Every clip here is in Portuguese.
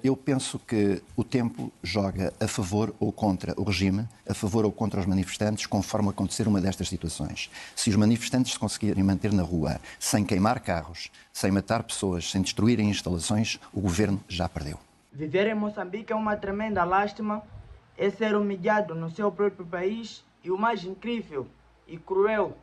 Eu penso que o tempo joga a favor ou contra o regime, a favor ou contra os manifestantes, conforme acontecer uma destas situações. Se os manifestantes se conseguirem manter na rua sem queimar carros, sem matar pessoas, sem destruírem instalações, o governo já perdeu. Viver em Moçambique é uma tremenda lástima, é ser humilhado no seu próprio país e o mais incrível e cruel,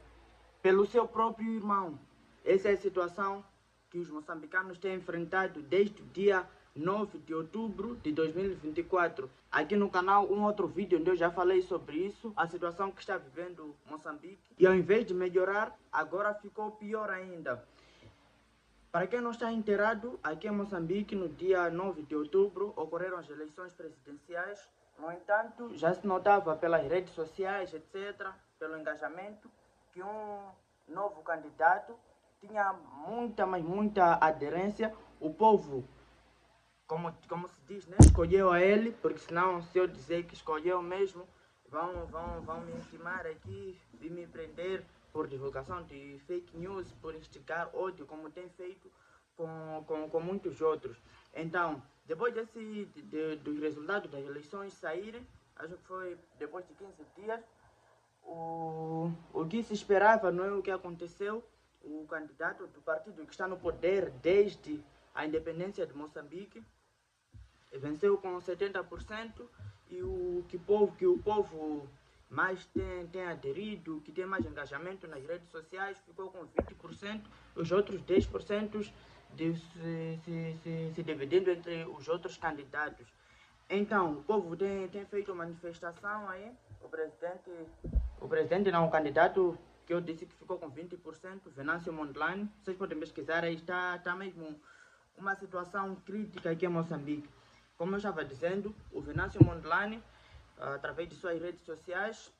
pelo seu próprio irmão. Essa é a situação que os moçambicanos têm enfrentado desde o dia 9 de outubro de 2024. Aqui no canal, um outro vídeo onde eu já falei sobre isso, a situação que está vivendo Moçambique. E ao invés de melhorar, agora ficou pior ainda. Para quem não está inteirado, aqui em Moçambique, no dia 9 de outubro, ocorreram as eleições presidenciais. No entanto, já se notava pelas redes sociais, etc., pelo engajamento, que um novo candidato tinha muita, mas muita aderência. O povo, como se diz, né, escolheu a ele, porque senão, se eu dizer que escolheu mesmo, vão me intimar aqui e me prender por divulgação de fake news, por instigar ódio, como tem feito com muitos outros. Então, depois dos resultados das eleições saírem, acho que foi depois de 15 dias, o que se esperava não é o que aconteceu. O candidato do partido que está no poder desde a independência de Moçambique venceu com 70%, e o povo mais tem aderido, que tem mais engajamento nas redes sociais, ficou com 20%, os outros 10% se dividindo entre os outros candidatos. Então, o povo tem feito manifestação aí, o presidente não, o candidato que eu disse que ficou com 20%, Venâncio Mondlane, vocês podem pesquisar aí, está mesmo uma situação crítica aqui em Moçambique. Como eu estava dizendo, o Venâncio Mondlane, através de suas redes sociais,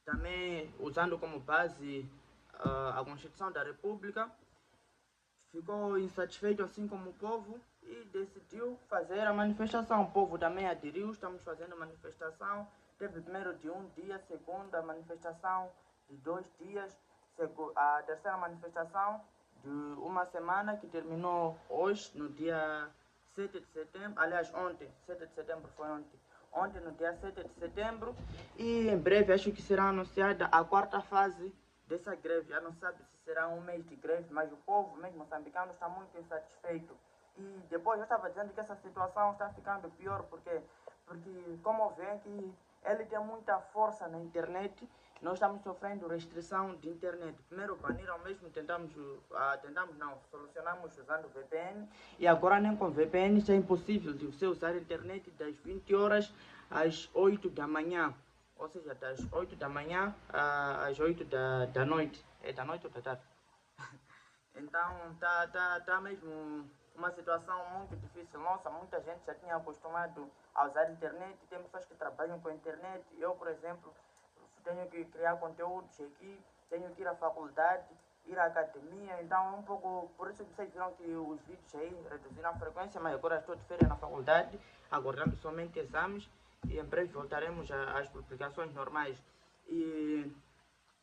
também usando como base a Constituição da República, ficou insatisfeito assim como o povo e decidiu fazer a manifestação. O povo também aderiu, estamos fazendo manifestação. Teve primeiro de um dia, segunda manifestação de 2 dias, a terceira manifestação de uma semana, que terminou hoje, no dia 7 de setembro, aliás, ontem, 7 de setembro foi ontem. Ontem, no dia 7 de setembro, e em breve acho que será anunciada a quarta fase dessa greve. Já não sabe se será um mês de greve, mas o povo mesmo moçambicano está muito insatisfeito. E depois eu estava dizendo que essa situação está ficando pior, porque como vêem que ele tem muita força na internet, nós estamos sofrendo restrição de internet. Primeiro baniram mesmo, solucionamos usando VPN, e agora nem com VPN já é impossível de você usar a internet das 20 horas às 8 da manhã. Ou seja, das 8 da manhã às 8 da noite. É da noite ou da tarde? Então, tá mesmo uma situação muito difícil. Nossa, muita gente já tinha acostumado a usar a internet. Tem pessoas que trabalham com a internet. Eu, por exemplo, tenho que criar conteúdos aqui, tenho que ir à faculdade, ir à academia. Então, um pouco... Por isso que vocês viram que os vídeos aí reduziram a frequência, mas agora estou de férias na faculdade, aguardando somente exames. E em breve voltaremos às publicações normais. E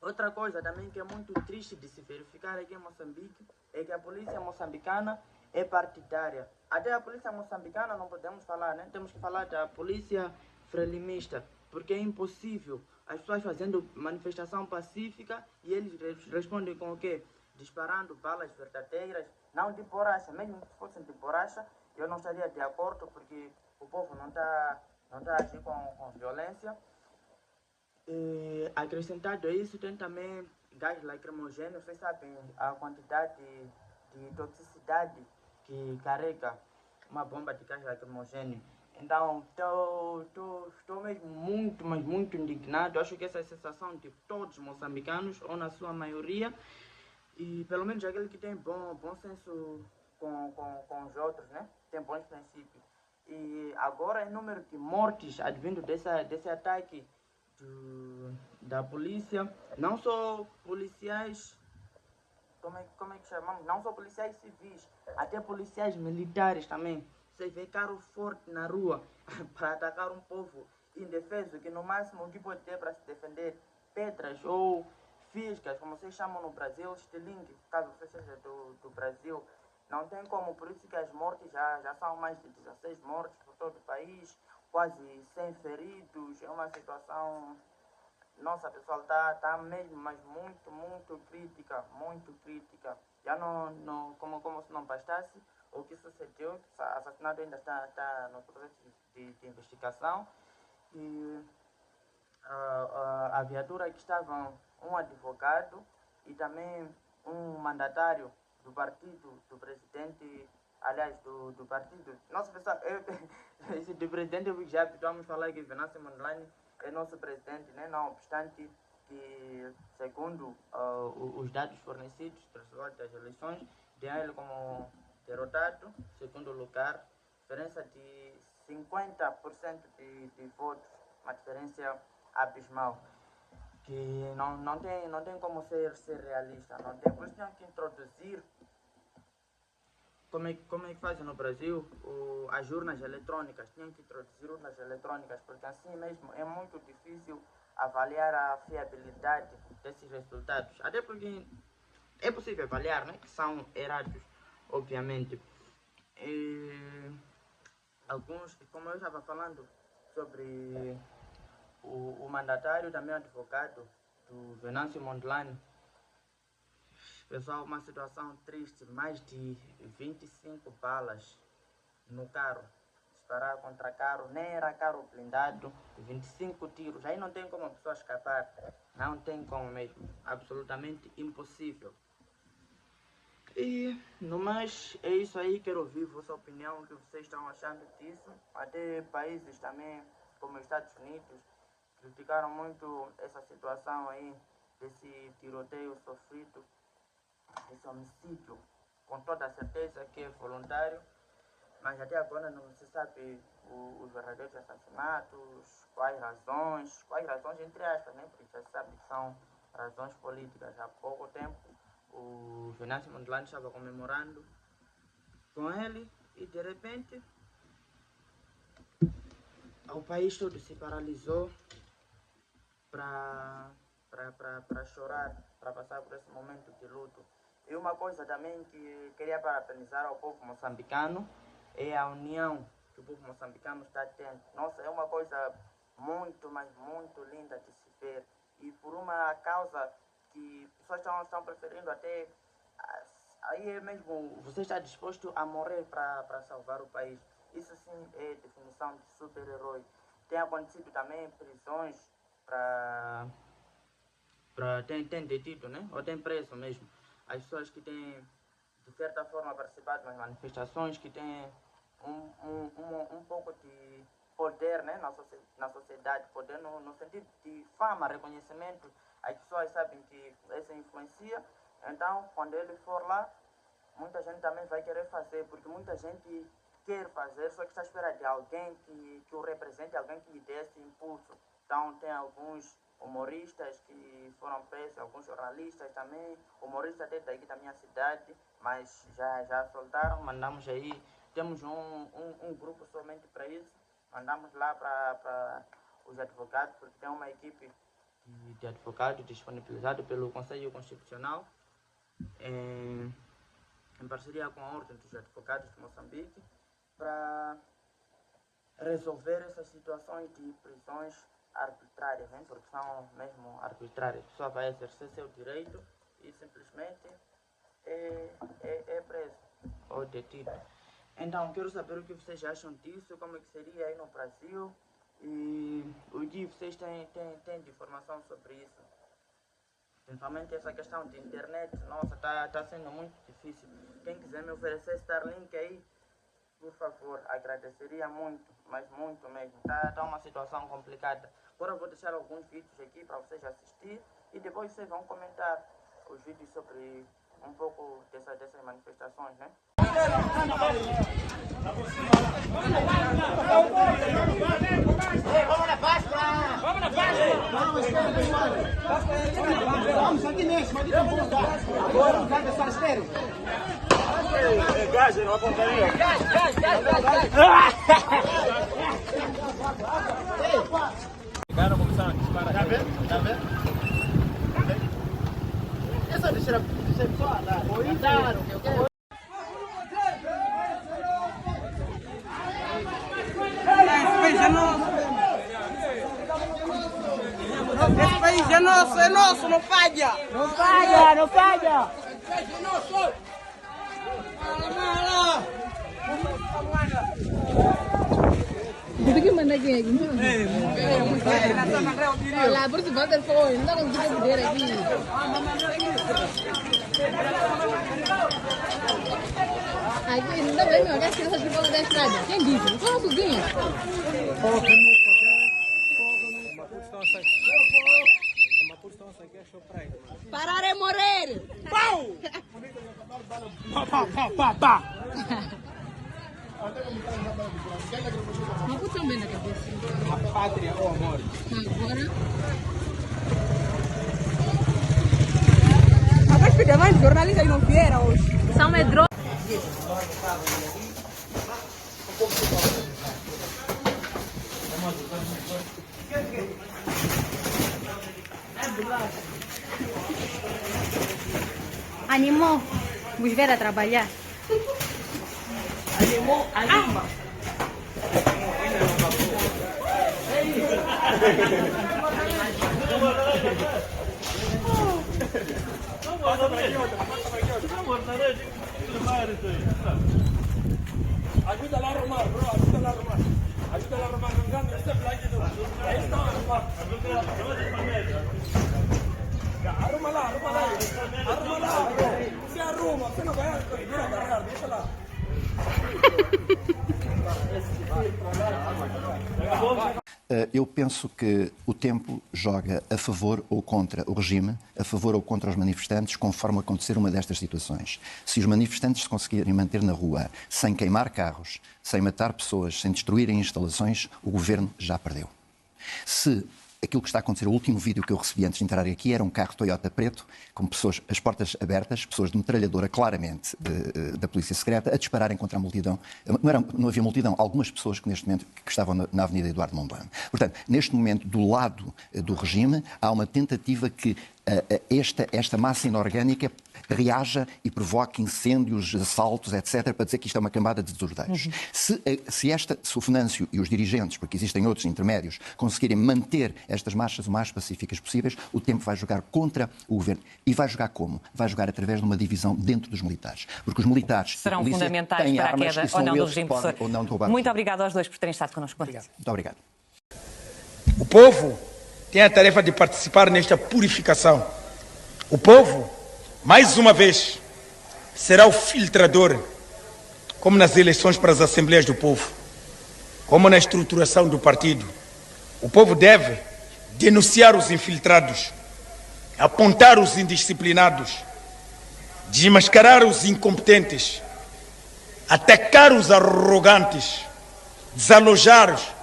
outra coisa também que é muito triste de se verificar aqui em Moçambique é que a polícia moçambicana é partidária. Até a polícia moçambicana não podemos falar, né? Temos que falar da polícia frelimista, porque é impossível as pessoas fazendo manifestação pacífica e eles respondem com o quê? Disparando balas verdadeiras, não de borracha. Mesmo que fossem de borracha, eu não estaria de acordo, porque o povo não está agindo com violência. E, acrescentado a isso, tem também gás lacrimogêneo. Vocês sabem a quantidade de toxicidade que carrega uma bomba de gás lacrimogêneo. Então, estou mesmo muito, mas muito indignado. Acho que essa é a sensação de todos os moçambicanos, ou na sua maioria, e pelo menos aquele que tem bom senso com os outros, né? Tem bons princípios. E agora, o número de mortes advindo desse ataque da polícia, não só policiais, como é que chamamos? Não só policiais civis, até policiais militares também. Vocês vê carro forte na rua para atacar um povo indefeso, que no máximo o que pode ter para se defender, pedras ou fisgas, como vocês chamam no Brasil, estilingue, caso você seja do Brasil. Não tem como, por isso que as mortes já são mais de 16 mortes por todo o país, quase 100 feridos. É uma situação, nossa pessoal, tá mesmo, mas muito crítica, muito crítica. Já não como se não bastasse, o que sucedeu, o assassinato ainda está no processo de investigação. E a viatura que estavam um advogado e também um mandatário do partido do presidente, aliás, do partido. Nossa, pessoal, esse do presidente eu já habituamos falar que Venâncio Mondlane é nosso presidente, né? Não obstante que, segundo os dados fornecidos dos resultados das eleições, tem ele como derrotado, segundo lugar, diferença de 50% de votos, uma diferença abismal, que não tem como ser realista, não tem, por isso tem que introduzir, como é que fazem no Brasil, as urnas eletrônicas, tem que introduzir urnas eletrônicas, porque assim mesmo é muito difícil avaliar a fiabilidade desses resultados, até porque é possível avaliar, né, que são errados, obviamente. E alguns, como eu estava falando sobre o mandatário, também o advogado do Venâncio Mondlane, pessoal, uma situação triste, mais de 25 balas no carro, disparar contra carro, nem era carro blindado, 25 tiros, aí não tem como a pessoa escapar, não tem como mesmo, absolutamente impossível. E no mais é isso aí, quero ouvir vossa opinião, o que vocês estão achando disso. Até países também, como os Estados Unidos, criticaram muito essa situação aí, desse tiroteio sofrido, desse homicídio, com toda a certeza que é voluntário, mas até agora não se sabe os verdadeiros assassinatos, quais razões entre aspas, né? Porque já se sabe que são razões políticas. Há pouco tempo o Venâncio Mondlane estava comemorando com ele e de repente o país todo se paralisou para chorar, para passar por esse momento de luto. E uma coisa também que queria parabenizar ao povo moçambicano é a união que o povo moçambicano está tendo. Nossa, é uma coisa muito, mas muito linda de se ver. E por uma causa que pessoas estão preferindo até, aí é mesmo, você está disposto a morrer para salvar o país. Isso sim é definição de super-herói. Tem acontecido também prisões tem detido, né? Ou tem preso mesmo as pessoas que têm, de certa forma, participado nas manifestações, que têm um pouco de poder, né, na sociedade, poder no sentido de fama, reconhecimento. As pessoas sabem que essa influencia, então quando ele for lá, muita gente também vai querer fazer, porque muita gente quer fazer, só que está à espera de alguém que o represente, alguém que lhe dê esse impulso. Então tem alguns humoristas que foram presos, alguns jornalistas também, humoristas até daqui da minha cidade, mas já soltaram, mandamos aí, temos um grupo somente para isso, mandamos lá para os advogados, porque tem uma equipe de advogados disponibilizado pelo Conselho Constitucional, em parceria com a Ordem dos Advogados de Moçambique, para resolver essas situações de prisões arbitrárias, hein? Porque são mesmo arbitrárias. A pessoa vai exercer seu direito e simplesmente é preso ou detido. Então, quero saber o que vocês acham disso, como é que seria aí no Brasil e o que vocês têm de informação sobre isso. Principalmente essa questão de internet, nossa, tá sendo muito difícil. Quem quiser me oferecer Starlink aí, por favor, agradeceria muito, mas muito mesmo. Tá uma situação complicada. Agora eu vou deixar alguns vídeos aqui para vocês assistir e depois vocês vão comentar os vídeos sobre um pouco dessas manifestações, né? Vamos na Páscoa! Vamos na Páscoa! Vamos aqui mesmo, aqui tem bom lugar. Agora, lugar de Salesteiro. É gás, não é pontaria. Gás! Chegaram, começaram a disparar. Tá vendo? Essa deixa só andar. Cuidado, nosso, não falha! Não falha, não falha! Porque manda aqui, lá por cima do foi, não dá com que poder aqui. Aqui não dá bem, olha, crianças que vão da estrada. Quem disse? Só sozinho. Parar é morrer. Pau! Pá! Não puxa bem na cabeça. A pátria ou a morte? Agora. Mas filha, mais jornalistas não vieram hoje. São medrosos. Animou vos ver a trabalhar? Animou, anima! Ajuda lá a arrumar, bro, ajuda lá a arrumar. Ajuda lá a arrumar, não engano, esse é flag do... Aí está a arrumar. Arruma lá, arruma lá. Arruma lá, bro. Você arruma, você não vai vir agarrar, deixa lá. Eu penso que o tempo joga a favor ou contra o regime, a favor ou contra os manifestantes, conforme acontecer uma destas situações. Se os manifestantes se conseguirem manter na rua sem queimar carros, sem matar pessoas, sem destruírem instalações, o governo já perdeu. Se aquilo que está a acontecer, o último vídeo que eu recebi antes de entrar aqui era um carro Toyota preto, com pessoas, as portas abertas, pessoas de metralhadora claramente da Polícia Secreta, a dispararem contra a multidão. Não havia multidão, algumas pessoas que neste momento que estavam na Avenida Eduardo Mondlane. Portanto, neste momento, do lado do regime, há uma tentativa que esta massa inorgânica reaja e provoque incêndios, assaltos, etc., para dizer que isto é uma cambada de desordeiros. Se o Venâncio e os dirigentes, porque existem outros intermédios, conseguirem manter estas marchas o mais pacíficas possíveis, o tempo vai jogar contra o governo. E vai jogar como? Vai jogar através de uma divisão dentro dos militares. Porque os militares serão fundamentais para a queda ou não do regime professor. Muito obrigado aos dois por terem estado connosco. Muito obrigado. O povo tem a tarefa de participar nesta purificação. O povo, mais uma vez, será o filtrador, como nas eleições para as Assembleias do Povo, como na estruturação do partido. O povo deve denunciar os infiltrados, apontar os indisciplinados, desmascarar os incompetentes, atacar os arrogantes, desalojar-os.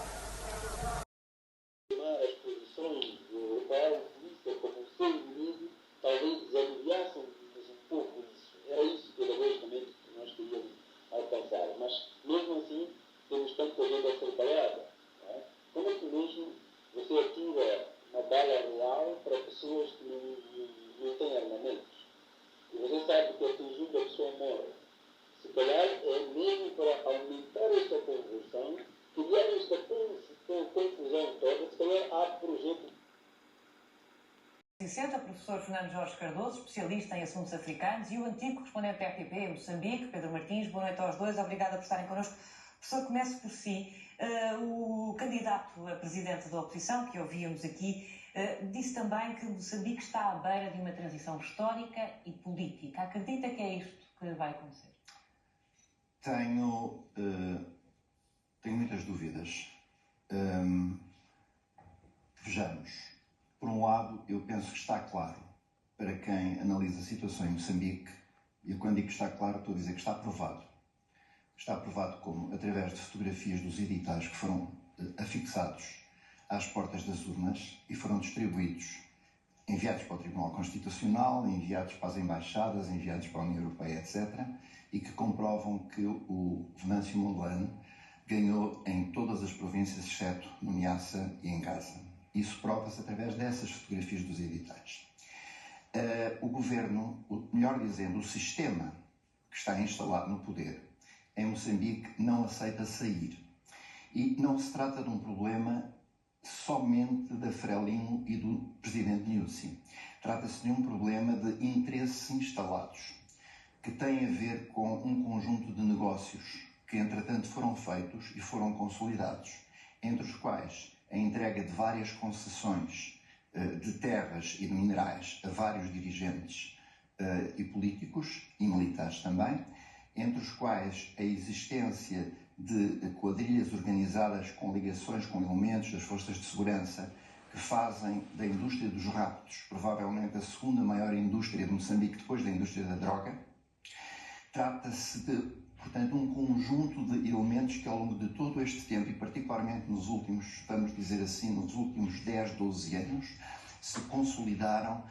Talvez desanuviássemos um pouco isso. Era isso pedagogicamente que nós queríamos alcançar. Mas, mesmo assim, temos tanta gente a ser baleada. Como é que mesmo você atira uma bala real para pessoas que não têm armamentos? E você sabe que atingindo a pessoa morre. Se calhar é mesmo para aumentar esta convulsão, criar esta confusão toda, se calhar há projetos. Professor Fernando Jorge Cardoso, especialista em assuntos africanos, e o antigo correspondente da RTP em Moçambique, Pedro Martins. Boa noite aos dois, obrigada por estarem connosco. Professor, comece por si. O candidato a presidente da oposição, que ouvíamos aqui, disse também que Moçambique está à beira de uma transição histórica e política. Acredita que é isto que vai acontecer? Tenho muitas dúvidas. Vejamos. Por um lado, eu penso que está claro para quem analisa a situação em Moçambique, e quando digo que está claro, estou a dizer que está provado. Está provado como? Através de fotografias dos editais que foram afixados às portas das urnas e foram distribuídos, enviados para o Tribunal Constitucional, enviados para as embaixadas, enviados para a União Europeia, etc., e que comprovam que o Venâncio Mondlane ganhou em todas as províncias, exceto no Niassa e em Gaza. Isso prova-se através dessas fotografias dos editais. O governo, melhor dizendo, o sistema que está instalado no poder em Moçambique não aceita sair. E não se trata de um problema somente da Frelimo e do presidente Nyusi. Trata-se de um problema de interesses instalados, que tem a ver com um conjunto de negócios que, entretanto, foram feitos e foram consolidados, entre os quais a entrega de várias concessões de terras e de minerais a vários dirigentes e políticos, e militares também, entre os quais a existência de quadrilhas organizadas com ligações com elementos das forças de segurança que fazem da indústria dos raptos provavelmente a segunda maior indústria de Moçambique depois da indústria da droga. Trata-se de, portanto, um conjunto de elementos que ao longo de todo este tempo, e particularmente nos últimos, vamos dizer assim, nos últimos 10, 12 anos, se consolidaram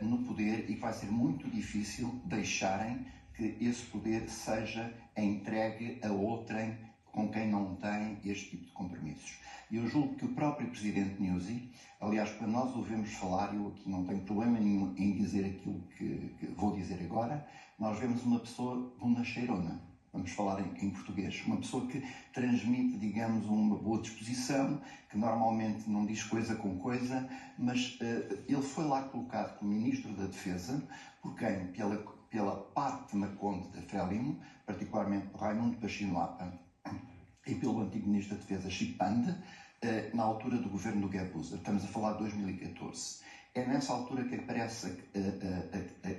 no poder e que vai ser muito difícil deixarem que esse poder seja entregue a outrem com quem não tem este tipo de compromissos. E eu julgo que o próprio presidente Nyusi, aliás, quando nós ouvimos falar, eu aqui não tenho problema nenhum em dizer aquilo que vou dizer agora, nós vemos uma pessoa bonacheirona, vamos falar em português, uma pessoa que transmite, digamos, uma boa disposição, que normalmente não diz coisa com coisa, mas ele foi lá colocado como Ministro da Defesa, por quem? Pela parte na conta da Frelimo, particularmente por Raimundo Pachinuapa e pelo antigo Ministro da Defesa, Chipande, na altura do governo do Guebuza. Estamos a falar de 2014. É nessa altura que aparece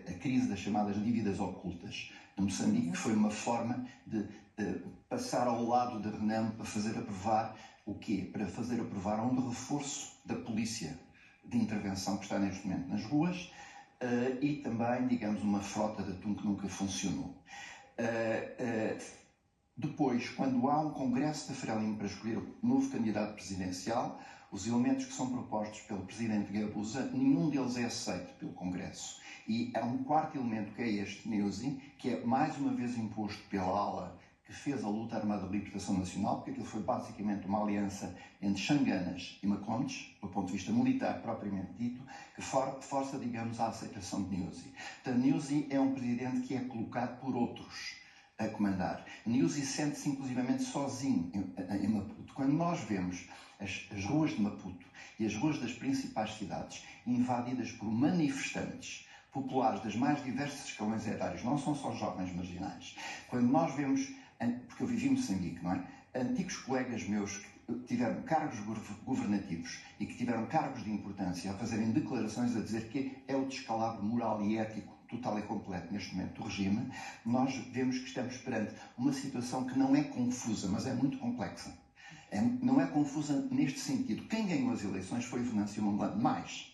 a crise das chamadas dívidas ocultas de Moçambique, que foi uma forma de passar ao lado da Renamo para fazer aprovar o quê? Para fazer aprovar um reforço da polícia de intervenção que está neste momento nas ruas e também, digamos, uma frota de atum que nunca funcionou. Depois, quando há um congresso da Frelimo para escolher o novo candidato presidencial, os elementos que são propostos pelo presidente Guebuza, nenhum deles é aceito pelo Congresso. E há um quarto elemento, que é este, Nyusi, que é mais uma vez imposto pela ala que fez a luta armada de libertação nacional, porque aquilo foi basicamente uma aliança entre Xanganas e Macondes, do ponto de vista militar propriamente dito, que força, digamos, a aceitação de Nyusi. Portanto, Nyusi é um presidente que é colocado por outros a comandar. Nyusi sente-se inclusivamente sozinho em Maputo. Quando nós vemos as ruas de Maputo e as ruas das principais cidades invadidas por manifestantes populares das mais diversas escalões etários, não são só jovens marginais. Quando nós vemos, porque eu vivi em Moçambique, não é? Antigos colegas meus que tiveram cargos governativos e que tiveram cargos de importância a fazerem declarações a dizer que é o descalabro moral e ético total e completo neste momento do regime, nós vemos que estamos perante uma situação que não é confusa, mas é muito complexa. Não é confusa neste sentido. Quem ganhou as eleições foi o Venâncio Mondlane, mas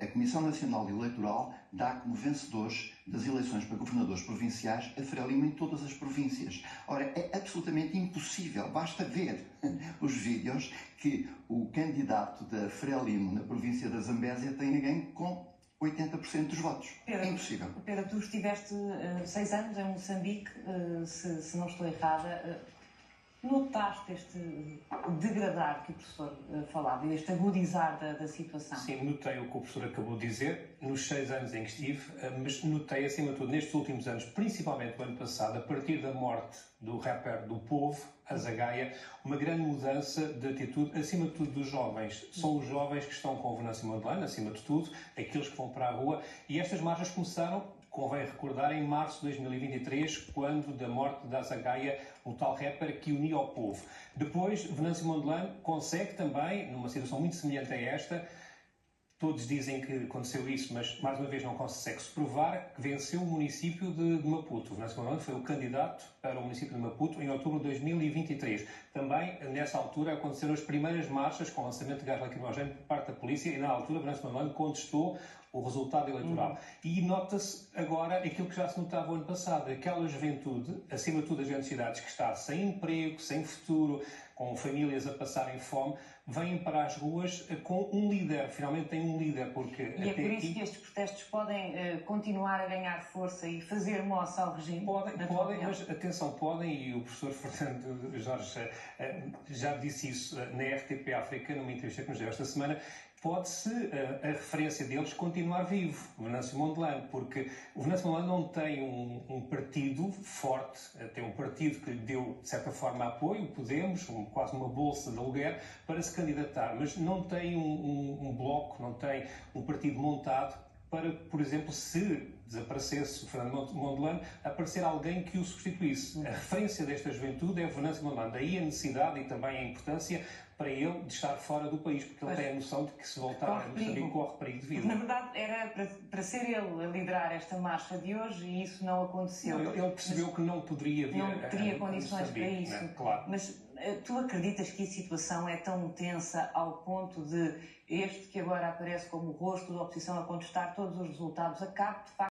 a Comissão Nacional Eleitoral dá como vencedores das eleições para governadores provinciais a Frelimo em todas as províncias. Ora, é absolutamente impossível, basta ver os vídeos que o candidato da Frelimo na província da Zambésia tem ganho com 80% dos votos. Pedro, é impossível. Pedro, tu estiveste 6 anos em Moçambique, se não estou errada. Notaste este degradar que o professor falava, este agudizar da situação? Sim, notei o que o professor acabou de dizer nos 6 anos em que estive, mas notei, acima de tudo, nestes últimos anos, principalmente o ano passado, a partir da morte do rapper do Povo, Azagaia, uma grande mudança de atitude, acima de tudo, dos jovens. São os jovens que estão com o Venâncio Mondlane, acima de tudo, aqueles que vão para a rua, e estas marchas começaram, convém recordar, em março de 2023, quando da morte da Azagaia, o tal rapper que unia ao povo. Depois, Venâncio Mondlane consegue também, numa situação muito semelhante a esta, todos dizem que aconteceu isso, mas mais uma vez não consegue-se provar, que venceu o município de Maputo. Venâncio Mondlane foi o candidato para o município de Maputo em outubro de 2023. Também, nessa altura, aconteceram as primeiras marchas com lançamento de gás lacrimogéneo por parte da polícia e, na altura, Venâncio Mondlane contestou o resultado eleitoral. E nota-se agora aquilo que já se notava o ano passado, aquela juventude, acima de tudo as grandes cidades, que está sem emprego, sem futuro, com famílias a passarem fome, vêm para as ruas com um líder, finalmente tem um líder, porque... E é por isso que estes protestos podem continuar a ganhar força e fazer moça ao regime? Podem, mas atenção, podem, e o professor Fernando Jorge já disse isso na RTP África, numa entrevista que nos deu esta semana, pode-se a referência deles continuar vivo, o Venâncio Mondlane, porque o Venâncio Mondlane não tem um partido forte, tem um partido que lhe deu, de certa forma, apoio, o Podemos, quase uma bolsa de aluguer, para se candidatar, mas não tem um bloco, não tem um partido montado para, por exemplo, se desaparecesse o Fernando Mondlane, aparecer alguém que o substituísse. A referência desta juventude é o Venâncio Mondlane, daí a necessidade e também a importância para ele de estar fora do país, porque ele tem a noção de que se voltar a Moçambique corre perigo de vida. Na verdade, era para ser ele a liderar esta marcha de hoje e isso não aconteceu. Não, ele percebeu que não poderia vir não teria condições para isso. Né? Claro. Mas tu acreditas que a situação é tão tensa ao ponto de este que agora aparece como o rosto da oposição a contestar todos os resultados acabe de facto